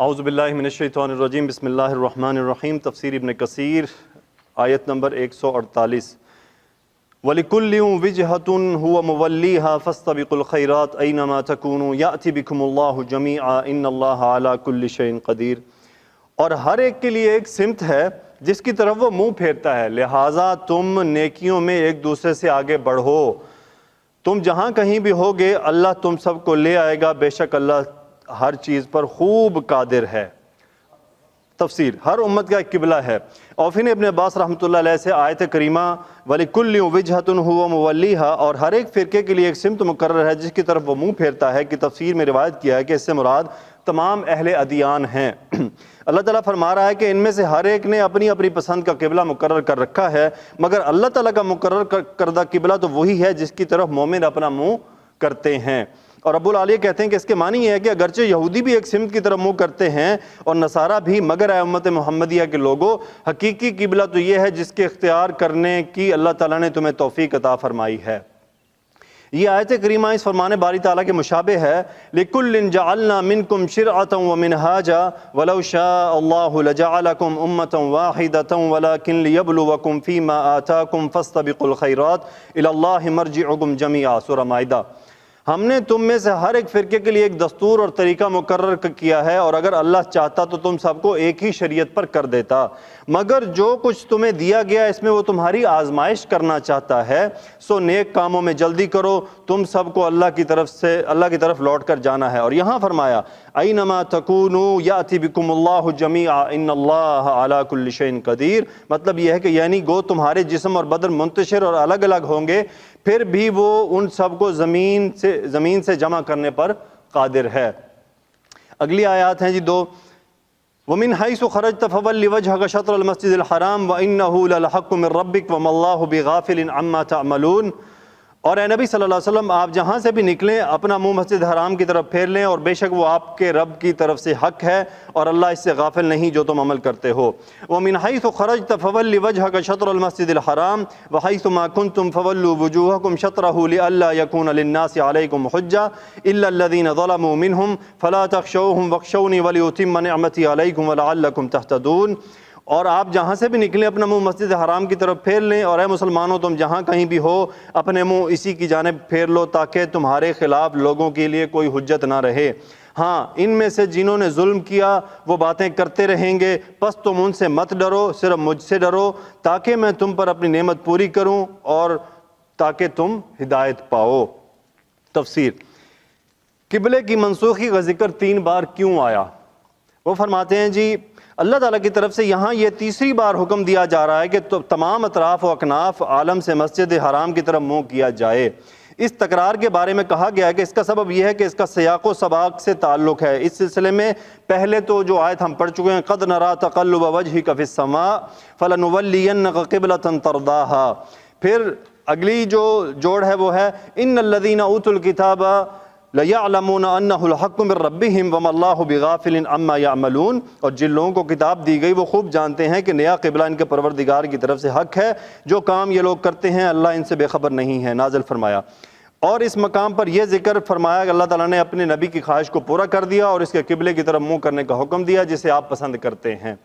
اعوذ باللہ من الشیطان الرجیم، بسم اللہ الرحمن الرحیم۔ تفسیر ابن کثیر آیت نمبر 148۔ وَلِكُلٍّ وِجْهَةٌ هُوَ مُوَلِّيهَا فَاسْتَبِقُوا الْخَيْرَاتِ أَيْنَمَا تَكُونُوا يَأْتِ بِكُمُ اللَّهُ جَمِيعًا إِنَّ اللَّهَ عَلَى كُلِّ شَيْءٍ قَدِيرٌ۔ اور ہر ایک کے لیے ایک سمت ہے جس کی طرف وہ منہ پھیرتا ہے، لہٰذا تم نیکیوں میں ایک دوسرے سے آگے بڑھو۔ تم جہاں کہیں بھی ہوگے اللہ تم سب کو لے آئے گا، بے شک اللہ ہر چیز پر خوب قادر ہے۔ تفسیر، ہر امت کا ایک قبلہ ہے۔ اوفین ابن عباس رحمۃ اللہ علیہ سے آیت کریمہ وَلِكُلٍّ وِجْهَةٌ هُوَ مُوَلِّيهَا اور ہر ایک فرقے کے لیے ایک سمت مقرر ہے جس کی طرف وہ منہ پھیرتا ہے، کہ تفسیر میں روایت کیا ہے کہ اس سے مراد تمام اہل ادیان ہیں۔ اللہ تعالیٰ فرما رہا ہے کہ ان میں سے ہر ایک نے اپنی اپنی پسند کا قبلہ مقرر کر رکھا ہے، مگر اللہ تعالیٰ کا مقرر کردہ قبلہ تو وہی ہے جس کی طرف مومن اپنا منہ کرتے ہیں۔ اور ابو العالیہ کہتے ہیں کہ اس کے معنی یہ ہے کہ اگرچہ یہودی بھی ایک سمت کی طرف منہ کرتے ہیں اور نصارہ بھی، مگر اے امت محمدیہ کے لوگوں، حقیقی قبلہ تو یہ ہے جس کے اختیار کرنے کی اللہ تعالیٰ نے تمہیں توفیق عطا فرمائی ہے۔ یہ آیت کریمہ اس فرمان باری تعالیٰ کے مشابہ ہے، لِكُلٍّ جَعَلْنَا مِنْكُمْ شِرْعَةً وَمِنْهَاجًا وَلَوْ شَاءَ اللَّهُ لَجَعَلَكُمْ أُمَّةً وَاحِدَةً وَلَكِنْ لِيَبْلُوَكُمْ فِي مَا آتَاكُمْ فَاسْتَبِقُوا الْخَيْرَاتِ إِلَى اللَّهِ مَرْجِعُكُمْ جَمِيعًا۔ سورہ مائدہ۔ ہم نے تم میں سے ہر ایک فرقے کے لیے ایک دستور اور طریقہ مقرر کیا ہے، اور اگر اللہ چاہتا تو تم سب کو ایک ہی شریعت پر کر دیتا، مگر جو کچھ تمہیں دیا گیا اس میں وہ تمہاری آزمائش کرنا چاہتا ہے، سو نیک کاموں میں جلدی کرو، تم سب کو اللہ کی طرف لوٹ کر جانا ہے۔ اور یہاں فرمایا اینما تکونوا یأتی بکم اللہ جمیعا ان اللہ علی کل شیء قدیر، مطلب یہ ہے کہ یعنی گو تمہارے جسم اور بدن منتشر اور الگ الگ ہوں گے، پھر بھی وہ ان سب کو زمین سے جمع کرنے پر قادر ہے۔ اگلی آیات ہیں جی 2۔ وَمِنْ حَيْثُ خَرَجْتَ فَوَلِّ وَجْهَكَ شَطْرَ الْمَسْجِدِ الْحَرَامِ وَإِنَّهُ لَلْحَقُّ مِنْ رَبِّكَ وَمَا اللَّهُ بِغَافِلٍ عَمَّا تَعْمَلُونَ۔ اور اے نبی صلی اللہ علیہ وسلم، آپ جہاں سے بھی نکلیں اپنا منہ مسجد حرام کی طرف پھیر لیں، اور بے شک وہ آپ کے رب کی طرف سے حق ہے، اور اللہ اس سے غافل نہیں جو تم عمل کرتے ہو۔ وَمِنْ حَيْثُ خَرَجْتَ فَوَلِّ وَجْهَكَ شَطْرَ الْمَسْجِدِ الْحَرَامِ وَحَيْثُ مَا كُنْتُمْ فَوَلُّوا وُجُوهَكُمْ شَطْرَهُ لِئَلَّا يَكُونَ لِلنَّاسِ عَلَيْكُمْ حُجَّةٌ إِلَّا الَّذِينَ ظَلَمُوا مِنْهُمْ فَلَا تَخْشَوْهُمْ وَاخْشَوْنِي وَلِأُتِمَّ نِعْمَتِي عَلَيْكُمْ وَلَعَلَّكُمْ تَهْتَدُونَ۔ اور آپ جہاں سے بھی نکلیں اپنا منہ مسجد حرام کی طرف پھیر لیں، اور اے مسلمانوں تم جہاں کہیں بھی ہو اپنے منہ اسی کی جانب پھیر لو، تاکہ تمہارے خلاف لوگوں کے لیے کوئی حجت نہ رہے۔ ہاں، ان میں سے جنہوں نے ظلم کیا وہ باتیں کرتے رہیں گے، پس تم ان سے مت ڈرو، صرف مجھ سے ڈرو، تاکہ میں تم پر اپنی نعمت پوری کروں اور تاکہ تم ہدایت پاؤ۔ تفسیر، قبلے کی منسوخی کا ذکر 3 بار کیوں آیا؟ وہ فرماتے ہیں جی اللہ تعالیٰ کی طرف سے یہاں یہ تیسری بار حکم دیا جا رہا ہے کہ تمام اطراف و اکناف عالم سے مسجد حرام کی طرف منہ کیا جائے۔ اس تکرار کے بارے میں کہا گیا ہے کہ اس کا سبب یہ ہے کہ اس کا سیاق و سباق سے تعلق ہے۔ اس سلسلے میں پہلے تو جو آیت ہم پڑھ چکے ہیں، قَدْ نَرَىٰ تَقَلُّبَ وَجْهِكَ فِي السَّمَاءِ فَلَنُوَلِّيَنَّكَ قِبْلَةً تَرْضَاهَا۔ پھر اگلی جو جوڑ ہے وہ ہے إِنَّ الَّذِينَ أُوتُوا الْكِتَابَ لَيَعْلَمُونَ أَنَّهُ الْحَقُّ مِنْ رَبِّهِمْ وَمَا اللَّهُ بِغَافِلٍ عَمَّا يَعْمَلُونَ۔ اور جن لوگوں کو کتاب دی گئی وہ خوب جانتے ہیں کہ نیا قبلہ ان کے پروردگار کی طرف سے حق ہے، جو کام یہ لوگ کرتے ہیں اللہ ان سے بے خبر نہیں ہے۔ نازل فرمایا، اور اس مقام پر یہ ذکر فرمایا کہ اللہ تعالیٰ نے اپنے نبی کی خواہش کو پورا کر دیا اور اس کے قبلے کی طرف منہ کرنے کا حکم دیا جسے آپ پسند کرتے ہیں۔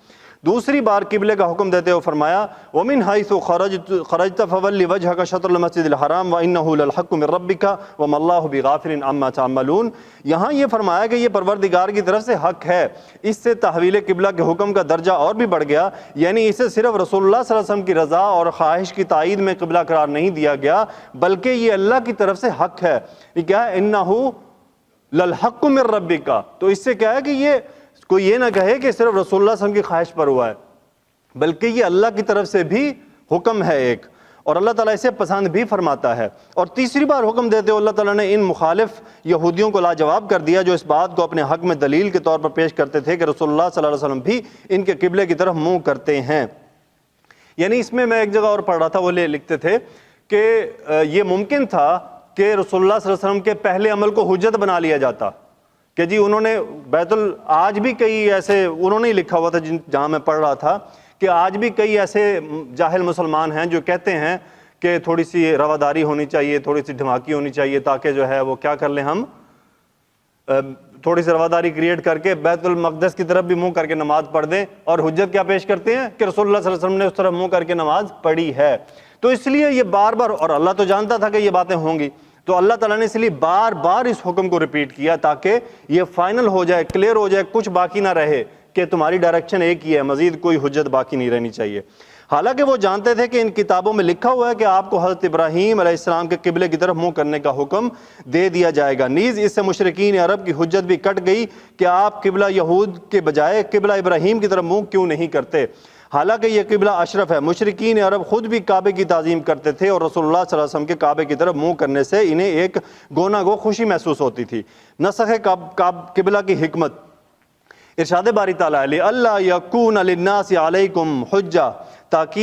دوسری بار قبلے کا حکم دیتے ہوئے فرمایا وَمِنْ حَيْثُ خَرَجْتَ فَوَلِّ وَجْهَكَ شَطْرَ الْمَسْجِدِ الْحَرَامِ وَإِنَّهُ لَلْحَقُّ مِنْ رَبِّكَ وَمَا اللَّهُ بِغَافِلٍ عَمَّا تَعْمَلُونَ۔ یہاں یہ فرمایا کہ یہ پروردگار کی طرف سے حق ہے، اس سے تحویل قبلہ کے حکم کا درجہ اور بھی بڑھ گیا، یعنی اسے صرف رسول اللہ صلی اللہ علیہ وسلم کی رضا اور خواہش کی تائید میں قبلہ قرار نہیں دیا گیا، بلکہ یہ اللہ کی طرف سے حق ہے۔ یہ کیا ہے؟ إِنَّهُ لَلْحَقُّ مِنْ رَبِّكَ۔ تو اس سے کیا ہے کہ یہ کوئی یہ نہ کہے کہ صرف رسول اللہ صلی اللہ علیہ وسلم کی خواہش پر ہوا ہے، بلکہ یہ اللہ کی طرف سے بھی حکم ہے ایک، اور اللہ تعالیٰ اسے پسند بھی فرماتا ہے۔ اور تیسری بار حکم دیتے ہوئے اللہ تعالیٰ نے ان مخالف یہودیوں کو لاجواب کر دیا جو اس بات کو اپنے حق میں دلیل کے طور پر پیش کرتے تھے کہ رسول اللہ صلی اللہ علیہ وسلم بھی ان کے قبلے کی طرف منہ کرتے ہیں۔ یعنی اس میں ایک جگہ اور پڑھ رہا تھا، وہ لکھتے تھے کہ یہ ممکن تھا کہ رسول اللہ صلی اللہ علیہ وسلم کے پہلے عمل کو حجت بنا لیا جاتا، کہ جی انہوں نے آج بھی کئی ایسے، انہوں نے ہی لکھا ہوا تھا جہاں میں پڑھ رہا تھا، کہ آج بھی کئی ایسے جاہل مسلمان ہیں جو کہتے ہیں کہ تھوڑی سی رواداری ہونی چاہیے، تھوڑی سی دھماکی ہونی چاہیے، تاکہ جو ہے وہ کیا کر لیں، ہم تھوڑی سی رواداری کریٹ کر کے بیت المقدس کی طرف بھی منہ کر کے نماز پڑھ دیں، اور حجت کیا پیش کرتے ہیں کہ رسول اللہ صلی اللہ علیہ وسلم نے اس طرف منہ کر کے نماز پڑھی ہے۔ تو اس لیے یہ بار بار، اور اللہ تو جانتا تھا کہ یہ باتیں ہوں گی، تو اللہ تعالیٰ نے اس لیے بار بار اس حکم کو ریپیٹ کیا تاکہ یہ فائنل ہو جائے، کلیئر ہو جائے، کچھ باقی نہ رہے کہ تمہاری ڈائریکشن ایک ہی ہے، مزید کوئی حجت باقی نہیں رہنی چاہیے۔ حالانکہ وہ جانتے تھے کہ ان کتابوں میں لکھا ہوا ہے کہ آپ کو حضرت ابراہیم علیہ السلام کے قبلے کی طرف منہ کرنے کا حکم دے دیا جائے گا۔ نیز اس سے مشرکین عرب کی حجت بھی کٹ گئی کہ آپ قبلہ یہود کے بجائے قبلہ ابراہیم کی طرف منہ کیوں نہیں کرتے، حالانکہ یہ قبلہ اشرف ہے۔ مشرکین عرب خود بھی کعبے کی تعظیم کرتے تھے، اور رسول اللہ صلی اللہ علیہ وسلم کے کعبے کی طرف منہ کرنے سے انہیں ایک گونا گو خوشی محسوس ہوتی تھی۔ نسخ قبلہ کی حکمت، ارشاد باری تعالیٰ علیہ اللہ یکون للناس علیکم حجہ،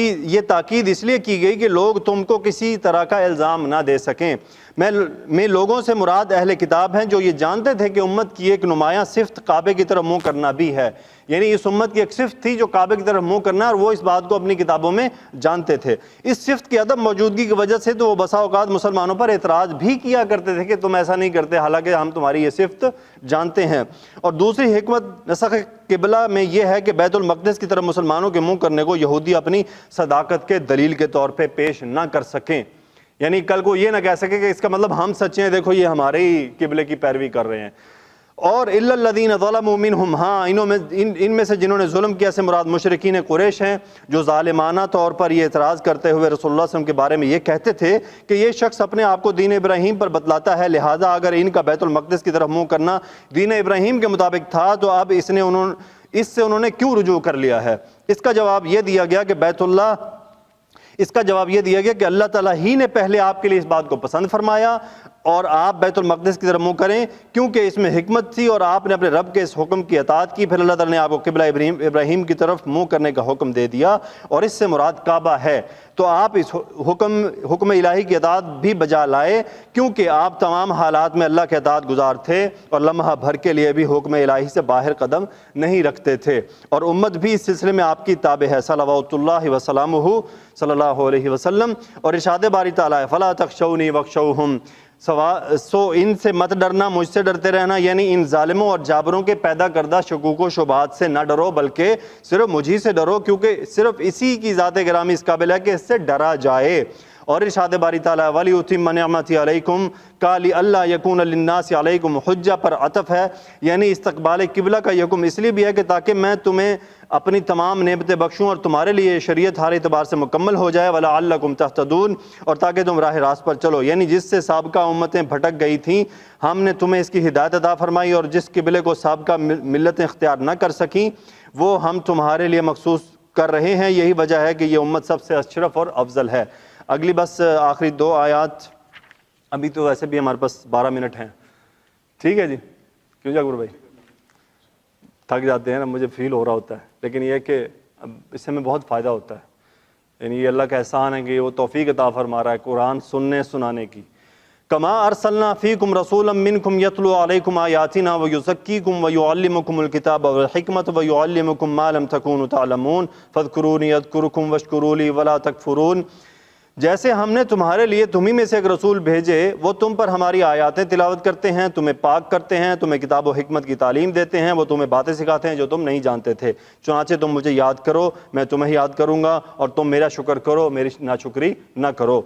یہ تاکید اس لیے کی گئی کہ لوگ تم کو کسی طرح کا الزام نہ دے سکیں۔ میں لوگوں سے مراد اہل کتاب ہیں جو یہ جانتے تھے کہ امت کی ایک نمایاں صفت کعبے کی طرف منہ کرنا بھی ہے، یعنی اس امت کی ایک صفت تھی جو کعبے کی طرف منہ کرنا، اور وہ اس بات کو اپنی کتابوں میں جانتے تھے۔ اس صفت کی عدم موجودگی کی وجہ سے تو وہ بسا اوقات مسلمانوں پر اعتراض بھی کیا کرتے تھے کہ تم ایسا نہیں کرتے، حالانکہ ہم تمہاری یہ صفت جانتے ہیں۔ اور دوسری حکمت نسخ قبلہ میں یہ ہے کہ بیت المقدس کی طرف مسلمانوں کے منہ کرنے کو یہودی اپنی صداقت کے دلیل کے طور پہ پیش نہ کر سکیں، یعنی کل کو یہ نہ کہہ سکے کہ اس کا مطلب ہم سچے ہیں، دیکھو یہ ہمارے ہی قبلے کی پیروی کر رہے ہیں۔ اور الا الذین ظلموا منہم، ہاں ان میں سے جنہوں نے ظلم کیا سے مراد مشرکین قریش ہیں، جو ظالمانہ طور پر یہ اعتراض کرتے ہوئے رسول اللہ صلی اللہ علیہ وسلم کے بارے میں یہ کہتے تھے کہ یہ شخص اپنے آپ کو دین ابراہیم پر بتلاتا ہے، لہٰذا اگر ان کا بیت المقدس کی طرف منہ کرنا دین ابراہیم کے مطابق تھا تو اب اس سے انہوں نے کیوں رجوع کر لیا ہے؟ اس کا جواب یہ دیا گیا کہ اللہ تعالیٰ ہی نے پہلے آپ کے لیے اس بات کو پسند فرمایا اور آپ بیت المقدس کی طرف منہ کریں، کیونکہ اس میں حکمت تھی اور آپ نے اپنے رب کے اس حکم کی اطاعت کی، پھر اللہ تعالیٰ نے آپ کو قبلہ ابراہیم کی طرف منہ کرنے کا حکم دے دیا، اور اس سے مراد کعبہ ہے۔ تو آپ اس حکم الہی کی اطاعت بھی بجا لائے، کیونکہ آپ تمام حالات میں اللہ کے اطاعت گزار تھے اور لمحہ بھر کے لیے بھی حکم الہی سے باہر قدم نہیں رکھتے تھے، اور امت بھی اس سلسلے میں آپ کی تابع ہے صلوات اللہ وسلامہ صلی اللہ علیہ وسلم۔ اور ارشاد باری تعالیٰ ہے فلا تخشونی واخشوہم، سو ان سے مت ڈرنا، مجھ سے ڈرتے رہنا، یعنی ان ظالموں اور جابروں کے پیدا کردہ شکوک و شبہات سے نہ ڈرو، بلکہ صرف مجھی سے ڈرو، کیونکہ صرف اسی کی ذات گرامی اس قابل ہے کہ اس سے ڈرا جائے۔ اور ارشاد باری تعالیٰ وَلِيُتِمَّ نِعْمَتِي عَلَيْكُمْ کا لِأَلَّا يَكُونَ لِلنَّاسِ عَلَيْكُمْ حُجَّہ پر عطف ہے، یعنی استقبال قبلہ کا یہ حکم اس لیے بھی ہے کہ تاکہ میں تمہیں اپنی تمام نعمتیں بخشوں اور تمہارے لیے شریعت ہر اعتبار سے مکمل ہو جائے، وَلَعَلَّكُمْ تَهْتَدُونَ، اور تاکہ تم راہ راست پر چلو، یعنی جس سے سابقہ امتیں بھٹک گئی تھیں ہم نے تمہیں اس کی ہدایت عطا فرمائی، اور جس قبلے کو سابقہ ملتیں اختیار نہ کر سکیں وہ ہم تمہارے لیے مخصوص کر رہے ہیں، یہی وجہ ہے کہ یہ امت سب سے اشرف اور افضل ہے۔ اگلی بس آخری 2 آیات، ابھی تو ویسے بھی ہمارے پاس 12 منٹ ہیں، ٹھیک ہے جی؟ کیوں جاگر بھائی تھک جاتے ہیں نا، مجھے فیل ہو رہا ہوتا ہے، لیکن یہ کہ اس سے ہمیں بہت فائدہ ہوتا ہے، یعنی یہ اللہ کا احسان ہے کہ وہ توفیق عطا فرما رہا ہے قرآن سننے سنانے کی۔ کما ارسلنا فیکم رسولا منکم یتلو علیکم آیاتنا ویزکیکم ویعلمکم الکتاب والحکمت ویعلمکم ما لم تکونوا تعلمون فاذکرونی اذکرکم واشکروا لی ولا تکفرون، جیسے ہم نے تمہارے لیے تمہیں میں سے ایک رسول بھیجے، وہ تم پر ہماری آیاتیں تلاوت کرتے ہیں، تمہیں پاک کرتے ہیں، تمہیں کتاب و حکمت کی تعلیم دیتے ہیں، وہ تمہیں باتیں سکھاتے ہیں جو تم نہیں جانتے تھے، چنانچہ تم مجھے یاد کرو میں تمہیں یاد کروں گا، اور تم میرا شکر کرو میری ناشکری نہ کرو۔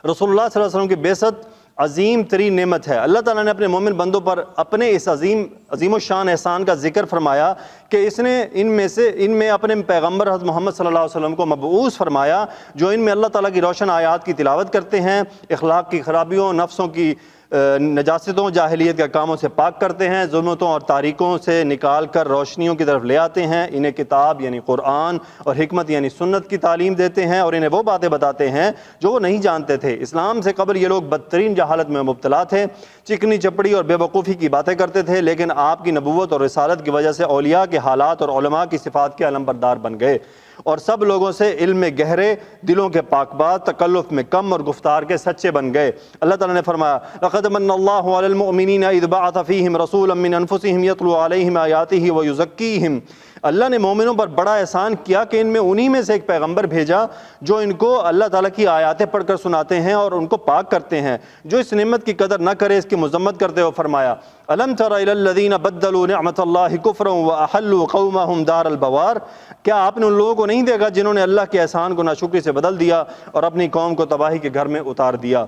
رسول اللہ صلی اللہ علیہ وسلم کی بعثت عظیم ترین نعمت ہے۔ اللہ تعالیٰ نے اپنے مومن بندوں پر اپنے اس عظیم الشان احسان کا ذکر فرمایا کہ اس نے ان میں اپنے پیغمبر حضرت محمد صلی اللہ علیہ وسلم کو مبعوث فرمایا، جو ان میں اللہ تعالیٰ کی روشن آیات کی تلاوت کرتے ہیں، اخلاق کی خرابیوں، نفسوں کی نجاستوں، جاہلیت کے کاموں سے پاک کرتے ہیں، ظلمتوں اور تاریکوں سے نکال کر روشنیوں کی طرف لے آتے ہیں، انہیں کتاب یعنی قرآن اور حکمت یعنی سنت کی تعلیم دیتے ہیں، اور انہیں وہ باتیں بتاتے ہیں جو وہ نہیں جانتے تھے۔ اسلام سے قبل یہ لوگ بدترین جہالت میں مبتلا تھے، چکنی چپڑی اور بے وقوفی کی باتیں کرتے تھے، لیکن آپ کی نبوت اور رسالت کی وجہ سے اولیاء کے حالات اور علماء کی صفات کے علمبردار بن گئے، اور سب لوگوں سے علم میں گہرے، دلوں کے پاک باز، تکلف میں کم اور گفتار کے سچے بن گئے۔ اللہ تعالیٰ نے فرمایا لقد من اللہ علی المؤمنین اذ بعث فیہم رسولا من انفسہم یتلو علیہم آیاتہ ویزکیہم، اللہ نے مومنوں پر بڑا احسان کیا کہ ان میں انہی میں سے ایک پیغمبر بھیجا جو ان کو اللہ تعالیٰ کی آیاتیں پڑھ کر سناتے ہیں اور ان کو پاک کرتے ہیں۔ جو اس نعمت کی قدر نہ کرے اس کی مذمت کرتے ہوئے فرمایا الم تر الی الذین بدلوا نعمت اللہ کفرا واحلوا قومهم دار البوار، کیا آپ نے ان لوگوں کو نہیں دیکھا جنہوں نے اللہ کے احسان کو ناشکری سے بدل دیا اور اپنی قوم کو تباہی کے گھر میں اتار دیا۔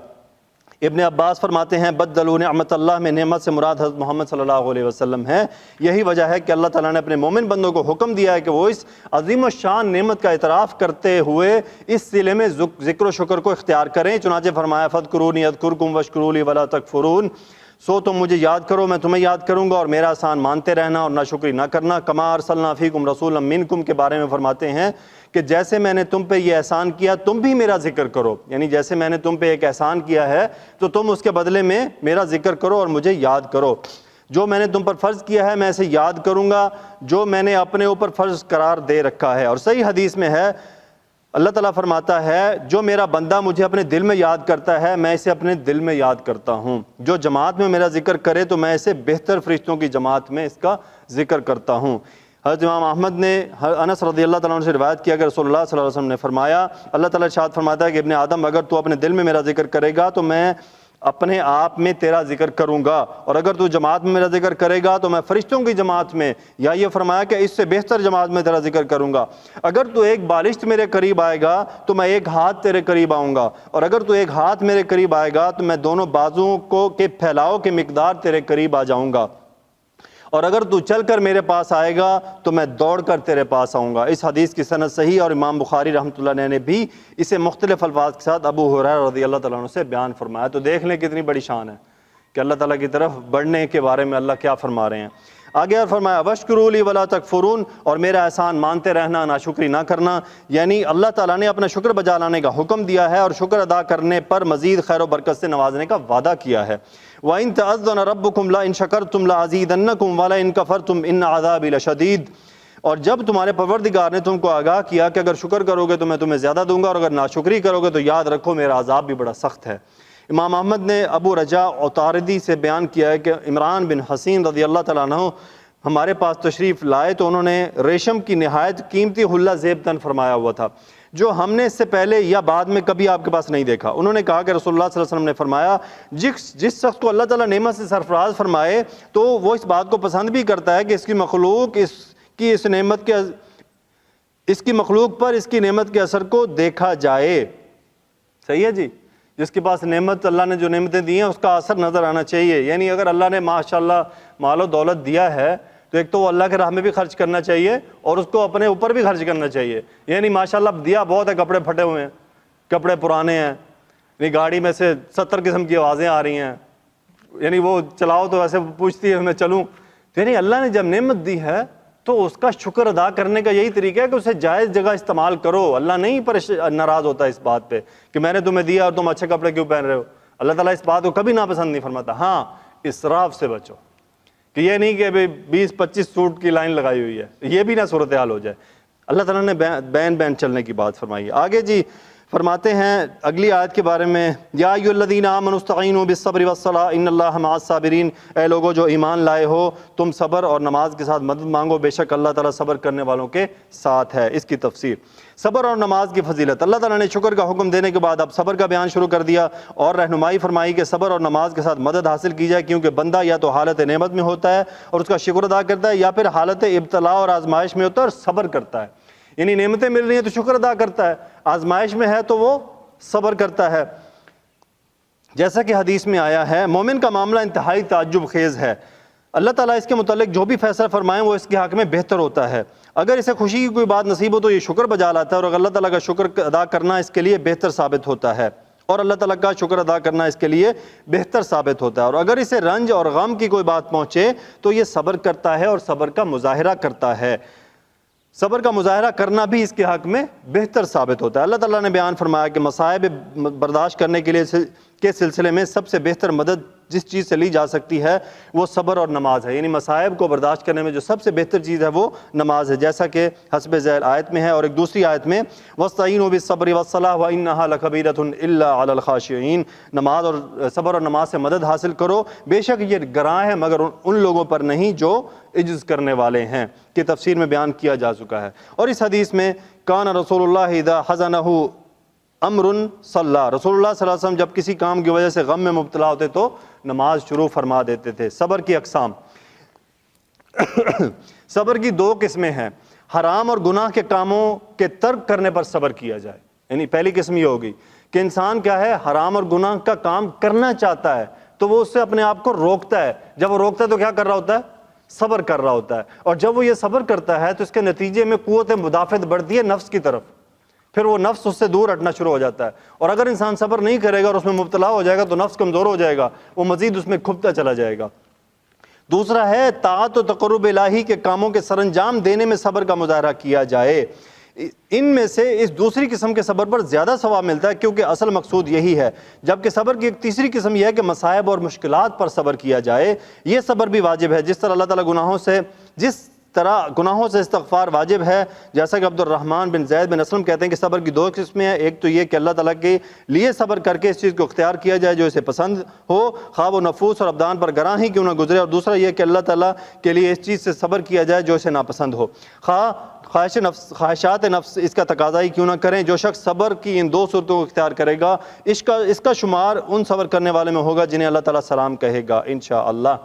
ابن عباس فرماتے ہیں بدلوا نعمت اللہ میں نعمت سے مراد حضرت محمد صلی اللہ علیہ وسلم ہے۔ یہی وجہ ہے کہ اللہ تعالیٰ نے اپنے مومن بندوں کو حکم دیا ہے کہ وہ اس عظیم الشان نعمت کا اعتراف کرتے ہوئے اس صلے میں ذکر و شکر کو اختیار کریں۔ چنانچہ فرمایا فاذکرونی اذکرکم واشکروا لی ولا تکفرون، سو تم مجھے یاد کرو میں تمہیں یاد کروں گا اور میرا احسان مانتے رہنا اور ناشکری نہ کرنا۔ کما ارسلنا فیکم رسولا منکم کے بارے میں فرماتے ہیں کہ جیسے میں نے تم پہ یہ احسان کیا تم بھی میرا ذکر کرو، یعنی جیسے میں نے تم پہ ایک احسان کیا ہے تو تم اس کے بدلے میں میرا ذکر کرو اور مجھے یاد کرو۔ جو میں نے تم پر فرض کیا ہے میں اسے یاد کروں گا جو میں نے اپنے اوپر فرض قرار دے رکھا ہے۔ اور صحیح حدیث میں ہے اللہ تعالیٰ فرماتا ہے جو میرا بندہ مجھے اپنے دل میں یاد کرتا ہے میں اسے اپنے دل میں یاد کرتا ہوں، جو جماعت میں میرا ذکر کرے تو میں اسے بہتر فرشتوں کی جماعت میں اس کا ذکر کرتا ہوں۔ حضرت امام احمد نے انس رضی اللہ تعالیٰ عنہ سے روایت کیا کہ رسول اللہ صلی اللہ علیہ وسلم نے فرمایا اللہ تعالیٰ ارشاد فرماتا ہے کہ ابن آدم اگر تو اپنے دل میں میرا ذکر کرے گا تو میں اپنے آپ میں تیرا ذکر کروں گا، اور اگر تو جماعت میں میرا ذکر کرے گا تو میں فرشتوں کی جماعت میں، یا یہ فرمایا کہ اس سے بہتر جماعت میں تیرا ذکر کروں گا۔ اگر تو ایک بالشت میرے قریب آئے گا تو میں ایک ہاتھ تیرے قریب آؤں گا، اور اگر تو ایک ہاتھ میرے قریب آئے گا تو میں دونوں بازوؤں کو کے پھیلاؤ کے مقدار تیرے قریب آ جاؤں گا، اور اگر تو چل کر میرے پاس آئے گا تو میں دوڑ کر تیرے پاس آؤں گا۔ اس حدیث کی سند صحیح اور امام بخاری رحمۃ اللہ علیہ نے بھی اسے مختلف الفاظ کے ساتھ ابو ہریرہ رضی اللہ تعالیٰ عنہ سے بیان فرمایا۔ تو دیکھ لیں کتنی بڑی شان ہے کہ اللہ تعالیٰ کی طرف بڑھنے کے بارے میں اللہ کیا فرما رہے ہیں۔ آگے اور فرمایا واشکروا لی ولا تکفرون، اور میرا احسان مانتے رہنا ناشکری نہ کرنا، یعنی اللہ تعالیٰ نے اپنا شکر بجا لانے کا حکم دیا ہے اور شکر ادا کرنے پر مزید خیر و برکت سے نوازنے کا وعدہ کیا ہے۔ وَإِن تَعَذَّنَ رَبُّكُمْ لَئِن شَكَرْتُمْ لَأَزِيدَنَّكُمْ وَلَئِن كَفَرْتُمْ إِنَّ عَذَابِي لَشَدِيدٌ، اور جب تمہارے پروردگار نے تم کو آگاہ کیا کہ اگر شکر کرو گے تو میں تمہیں زیادہ دوں گا اور اگر ناشکری کرو گے تو یاد رکھو میرا عذاب بھی بڑا سخت ہے۔ امام احمد نے ابو رجا عطاردی سے بیان کیا ہے کہ عمران بن حسین رضی اللہ تعالیٰ عنہ ہمارے پاس تشریف لائے تو انہوں نے ریشم کی نہایت قیمتی حلہ زیب تن فرمایا ہوا تھا جو ہم نے اس سے پہلے یا بعد میں کبھی آپ کے پاس نہیں دیکھا۔ انہوں نے کہا کہ رسول اللہ صلی اللہ علیہ وسلم نے فرمایا جس شخص کو اللہ تعالیٰ نعمت سے سرفراز فرمائے تو وہ اس بات کو پسند بھی کرتا ہے کہ اس کی مخلوق اس کی مخلوق پر اس کی نعمت کے اثر کو دیکھا جائے۔ صحیح ہے جی، جس کے پاس نعمت اللہ نے جو نعمتیں دی ہیں اس کا اثر نظر آنا چاہیے۔ یعنی اگر اللہ نے ماشاءاللہ مال و دولت دیا ہے تو ایک تو وہ اللہ کے راہ میں بھی خرچ کرنا چاہیے اور اس کو اپنے اوپر بھی خرچ کرنا چاہیے۔ یعنی ماشاءاللہ دیا بہت ہے، کپڑے پھٹے ہوئے ہیں، کپڑے پرانے ہیں، یعنی گاڑی میں سے 70 قسم کی آوازیں آ رہی ہیں، یعنی وہ چلاؤ تو ایسے پوچھتی ہے میں چلوں۔ یعنی اللہ نے جب نعمت دی ہے تو اس کا شکر ادا کرنے کا یہی طریقہ ہے کہ اسے جائز جگہ استعمال کرو۔ اللہ نہیں ناراض ہوتا اس بات پہ کہ میں نے تمہیں دیا اور تم اچھے کپڑے کیوں پہن رہے ہو۔ اللہ تعالیٰ اس بات کو کبھی ناپسند نہیں فرماتا۔ ہاں اسراف سے بچو، کہ یہ نہیں کہ 20-25 سوٹ کی لائن لگائی ہوئی ہے، یہ بھی نہ صورتحال ہو جائے۔ اللہ تعالیٰ نے بین چلنے کی بات فرمائی ہے۔ آگے جی فرماتے ہیں اگلی آیت کے بارے میں یا ایھا الذین آمنوا استعینوا بالصبر والصلاۃ ان اللہ مع الصابرین، اے لوگو جو ایمان لائے ہو تم صبر اور نماز کے ساتھ مدد مانگو، بے شک اللہ تعالیٰ صبر کرنے والوں کے ساتھ ہے۔ اس کی تفسیر صبر اور نماز کی فضیلت۔ اللہ تعالیٰ نے شکر کا حکم دینے کے بعد اب صبر کا بیان شروع کر دیا اور رہنمائی فرمائی کہ صبر اور نماز کے ساتھ مدد حاصل کی جائے، کیونکہ بندہ یا تو حالت نعمت میں ہوتا ہے اور اس کا شکر ادا کرتا ہے، یا پھر حالت ابتلا اور آزمائش میں ہوتا ہے اور صبر کرتا ہے۔ یعنی نعمتیں مل رہی ہیں تو شکر ادا کرتا ہے، آزمائش میں ہے تو وہ صبر کرتا ہے۔ جیسا کہ حدیث میں آیا ہے مومن کا معاملہ انتہائی تعجب خیز ہے، اللہ تعالیٰ اس کے متعلق جو بھی فیصلہ فرمائیں وہ اس کے حق میں بہتر ہوتا ہے۔ اگر اسے خوشی کی کوئی بات نصیب ہو تو یہ شکر بجا لاتا ہے اور اللہ تعالیٰ کا شکر ادا کرنا اس کے لیے بہتر ثابت ہوتا ہے، اور اللہ تعالیٰ کا شکر ادا کرنا اس کے لیے بہتر ثابت ہوتا ہے۔ اور اگر اسے رنج اور غم کی کوئی بات پہنچے تو یہ صبر کرتا ہے اور صبر کا مظاہرہ کرتا ہے، صبر کا مظاہرہ کرنا بھی اس کے حق میں بہتر ثابت ہوتا ہے۔ اللہ تعالیٰ نے بیان فرمایا کہ مصائب برداشت کرنے کے لیے کے سلسلے میں سب سے بہتر مدد جس چیز سے لی جا سکتی ہے وہ صبر اور نماز ہے، یعنی مصائب کو برداشت کرنے میں جو سب سے بہتر چیز ہے وہ نماز ہے، جیسا کہ حسب ذیل آیت میں ہے۔ اور ایک دوسری آیت میں وَاسْتَعِينُوا بِالصَّبْرِ وَالصَّلَاةِ وَإِنَّهَا لَكَبِيرَةٌ إِلَّا عَلَى الْخَاشِعِينَ، نماز اور صبر اور نماز سے مدد حاصل کرو، بے شک یہ گراں ہے مگر ان لوگوں پر نہیں جو عجز کرنے والے ہیں، کہ تفسیر میں بیان کیا جا چکا ہے۔ اور اس حدیث میں کان رسول اللہ اذا حزنہ امر صلی، رسول اللہ صلی اللہ علیہ وسلم جب کسی کام کی وجہ سے غم میں مبتلا ہوتے تو نماز شروع فرما دیتے تھے۔ صبر کی اقسام، صبر کی دو قسمیں ہیں، حرام اور گناہ کے کاموں کے ترک کرنے پر صبر کیا جائے، یعنی پہلی قسم یہ ہوگی کہ انسان کیا ہے، حرام اور گناہ کا کام کرنا چاہتا ہے تو وہ اس سے اپنے آپ کو روکتا ہے، جب وہ روکتا ہے تو کیا کر رہا ہوتا ہے، صبر کر رہا ہوتا ہے، اور جب وہ یہ صبر کرتا ہے تو اس کے نتیجے میں قوت مدافعت بڑھتی ہے نفس کی طرف، پھر وہ نفس اس سے دور ہٹنا شروع ہو جاتا ہے، اور اگر انسان صبر نہیں کرے گا اور اس میں مبتلا ہو جائے گا تو نفس کمزور ہو جائے گا، وہ مزید اس میں کھبتا چلا جائے گا۔ دوسرا ہے طاعت و تقرب الہی کے کاموں کے سر انجام دینے میں صبر کا مظاہرہ کیا جائے، ان میں سے اس دوسری قسم کے صبر پر زیادہ ثواب ملتا ہے کیونکہ اصل مقصود یہی ہے، جبکہ صبر کی ایک تیسری قسم یہ ہے کہ مصائب اور مشکلات پر صبر کیا جائے، یہ صبر بھی واجب ہے، جس طرح اللہ تعالیٰ گناہوں سے استغفار واجب ہے، جیسا کہ عبد الرحمن بن زید بن اسلم کہتے ہیں کہ صبر کی دو قسمیں ہیں، ایک تو یہ کہ اللہ تعالیٰ کے لیے صبر کر کے اس چیز کو اختیار کیا جائے جو اسے پسند ہو، خواہ وہ نفوس اور ابدان پر گراں ہی کیوں نہ گزرے، اور دوسرا یہ کہ اللہ تعالیٰ کے لیے اس چیز سے صبر کیا جائے جو اسے ناپسند ہو، خواہشات نفس اس کا تقاضا ہی کیوں نہ کریں۔ جو شخص صبر کی ان دو صورتوں کو اختیار کرے گا اس کا شمار ان صبر کرنے والے میں ہوگا جنہیں اللہ تعالیٰ سلام کہے گا انشاءاللہ۔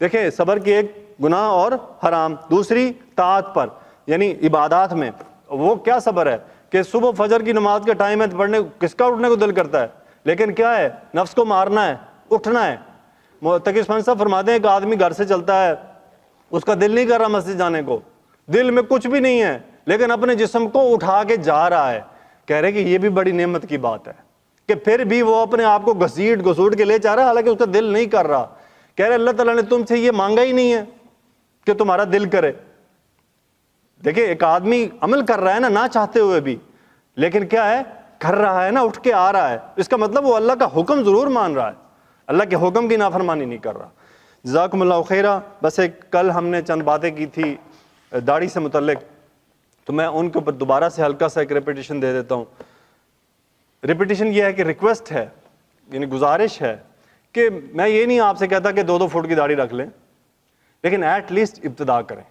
دیکھیں صبر کی ایک گناہ اور حرام، دوسری طاعت پر یعنی عبادات میں، وہ کیا صبر ہے کہ صبح فجر کی نماز کا ٹائم ہے، پڑھنے کس کا اٹھنے کو دل کرتا ہے، لیکن کیا ہے، نفس کو مارنا ہے، اٹھنا ہے۔ تقی عثمانی صاحب فرماتے ہیں کہ آدمی گھر سے چلتا ہے، اس کا دل نہیں کر رہا مسجد جانے کو، دل میں کچھ بھی نہیں ہے لیکن اپنے جسم کو اٹھا کے جا رہا ہے، کہہ رہے کہ یہ بھی بڑی نعمت کی بات ہے کہ پھر بھی وہ اپنے آپ کو گھسوٹ کے لے جا رہا ہے، حالانکہ اس کا دل نہیں کر رہا۔ کہہ رہے اللہ تعالیٰ نے تم سے یہ مانگا ہی نہیں ہے کہ تمہارا دل کرے۔ دیکھیں ایک آدمی عمل کر رہا ہے نا، نہ چاہتے ہوئے بھی، لیکن کیا ہے، کر رہا ہے نا، اٹھ کے آ رہا ہے، اس کا مطلب وہ اللہ کا حکم ضرور مان رہا ہے، اللہ کے حکم کی نافرمانی نہیں کر رہا۔ جزاکم اللہ خیرہ۔ بس کل ہم نے چند باتیں کی تھی داڑھی سے متعلق، تو میں ان کے اوپر دوبارہ سے ہلکا سا ایک ریپیٹیشن دے دیتا ہوں۔ ریپیٹیشن یہ ہے کہ ریکویسٹ ہے، یعنی گزارش ہے کہ میں یہ نہیں آپ سے کہتا کہ 2 فٹ کی داڑھی رکھ لیں، لیکن ایٹ لیسٹ ابتدا کریں۔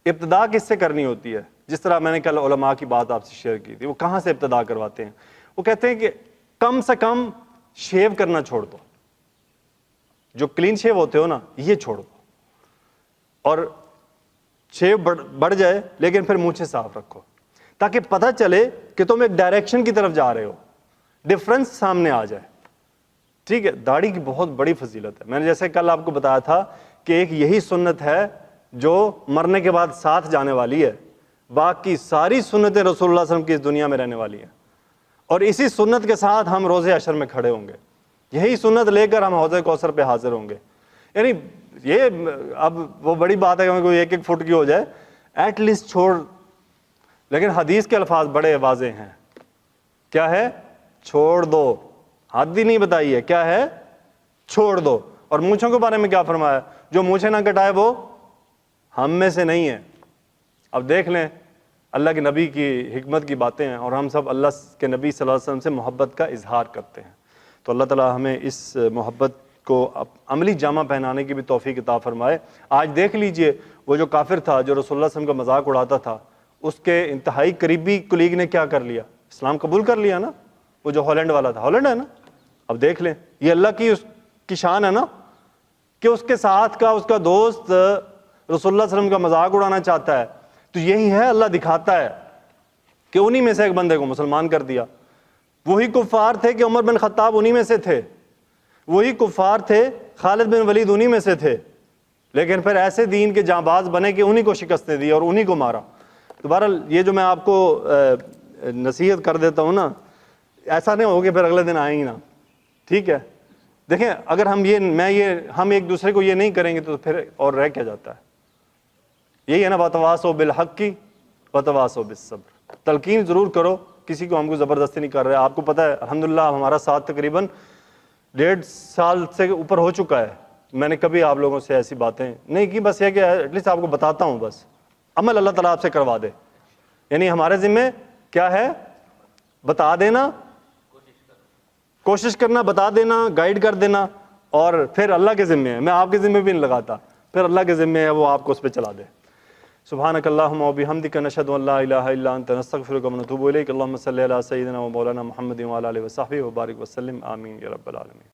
ابتدا کس سے کرنی ہوتی ہے؟ جس طرح میں نے کل علماء کی بات آپ سے شیئر کی تھی، وہ کہاں سے ابتدا کرواتے ہیں؟ وہ کہتے ہیں کہ کم سے کم شیو کرنا چھوڑ دو، جو کلین شیو ہوتے ہو نا یہ چھوڑ دو، اور شیو بڑھ جائے لیکن پھر مونچھیں صاف رکھو، تاکہ پتہ چلے کہ تم ایک ڈائریکشن کی طرف جا رہے ہو، ڈفرنس سامنے آ جائے۔ ٹھیک ہے، داڑھی کی بہت بڑی فضیلت ہے، میں نے جیسے کل آپ کو بتایا تھا کہ ایک یہی سنت ہے جو مرنے کے بعد ساتھ جانے والی ہے، باقی ساری سنتیں رسول اللہ صلی اللہ علیہ وسلم کی اس دنیا میں رہنے والی ہیں، اور اسی سنت کے ساتھ ہم روز حشر میں کھڑے ہوں گے، یہی سنت لے کر ہم حوض کوثر پہ حاضر ہوں گے۔ یعنی یہ اب وہ بڑی بات ہے کہ کوئی 1 فٹ کی ہو جائے، ایٹ لیسٹ چھوڑ، لیکن حدیث کے الفاظ بڑے واضح ہیں، کیا ہے؟ چھوڑ دو، حد ہی نہیں بتائی ہے، کیا ہے؟ چھوڑ دو۔ اور مونچھوں کے بارے میں کیا فرمایا؟ جو مونچھیں نہ کٹائے وہ ہم میں سے نہیں ہے۔ اب دیکھ لیں اللہ کے نبی کی حکمت کی باتیں ہیں، اور ہم سب اللہ کے نبی صلی اللہ علیہ وسلم سے محبت کا اظہار کرتے ہیں، تو اللہ تعالیٰ ہمیں اس محبت کو عملی جامہ پہنانے کی بھی توفیق عطا فرمائے۔ آج دیکھ لیجئے وہ جو کافر تھا جو رسول اللہ صلی اللہ علیہ وسلم کا مذاق اڑاتا تھا، اس کے انتہائی قریبی کلیگ نے کیا کر لیا؟ اسلام قبول کر لیا نا، وہ جو ہالینڈ والا تھا، ہالینڈ ہے نا۔ اب دیکھ لیں یہ اللہ کی اس کی شان ہے نا کہ اس کے ساتھ کا اس کا دوست رسول اللہ صلی اللہ علیہ وسلم کا مذاق اڑانا چاہتا ہے، تو یہی ہے اللہ دکھاتا ہے کہ انہی میں سے ایک بندے کو مسلمان کر دیا۔ وہی کفار تھے کہ عمر بن خطاب انہی میں سے تھے، وہی کفار تھے خالد بن ولید انہی میں سے تھے، لیکن پھر ایسے دین کے جانباز بنے کہ انہی کو شکستیں دی اور انہی کو مارا۔ تو بہرحال یہ جو میں آپ کو نصیحت کر دیتا ہوں نا، ایسا نہیں ہو کہ پھر اگلے دن آئیں گی نا، ٹھیک ہے؟ دیکھیں اگر ہم ایک دوسرے کو یہ نہیں کریں گے تو پھر اور رہ کیا جاتا ہے؟ یہی ہے نا، وَتَوَاصَوْا بِالْحَقِّ وَتَوَاصَوْا بِالصَّبْرِ۔ تلقین ضرور کرو، کسی کو ہم کو زبردستی نہیں کر رہے۔ آپ کو پتہ ہے الحمدللہ ہمارا ساتھ تقریباً 1.5 سال سے اوپر ہو چکا ہے، میں نے کبھی آپ لوگوں سے ایسی باتیں نہیں کی، بس یہ کہ ایٹ لیسٹ آپ کو بتاتا ہوں، بس عمل اللہ تعالیٰ آپ سے کروا دے. یعنی ہمارے ذمہ کیا ہے؟ بتا دینا، کوشش کرنا، بتا دینا، گائیڈ کر دینا، اور پھر اللہ کے ذمہ ہے. میں آپ کے ذمہ بھی نہیں لگاتا، پھر اللہ کے ذمہ ہے وہ آپ کو اس پہ چلا دے. سبحانک اللہم و بحمدک، نشہد ان لا الہ الا انت، نستغفرک و نتوب الیک. اللہم صلی علی سیدنا و مولانا محمد و علی آلہ و صحبہ وبارک وسلم. آمین یا رب العالمین.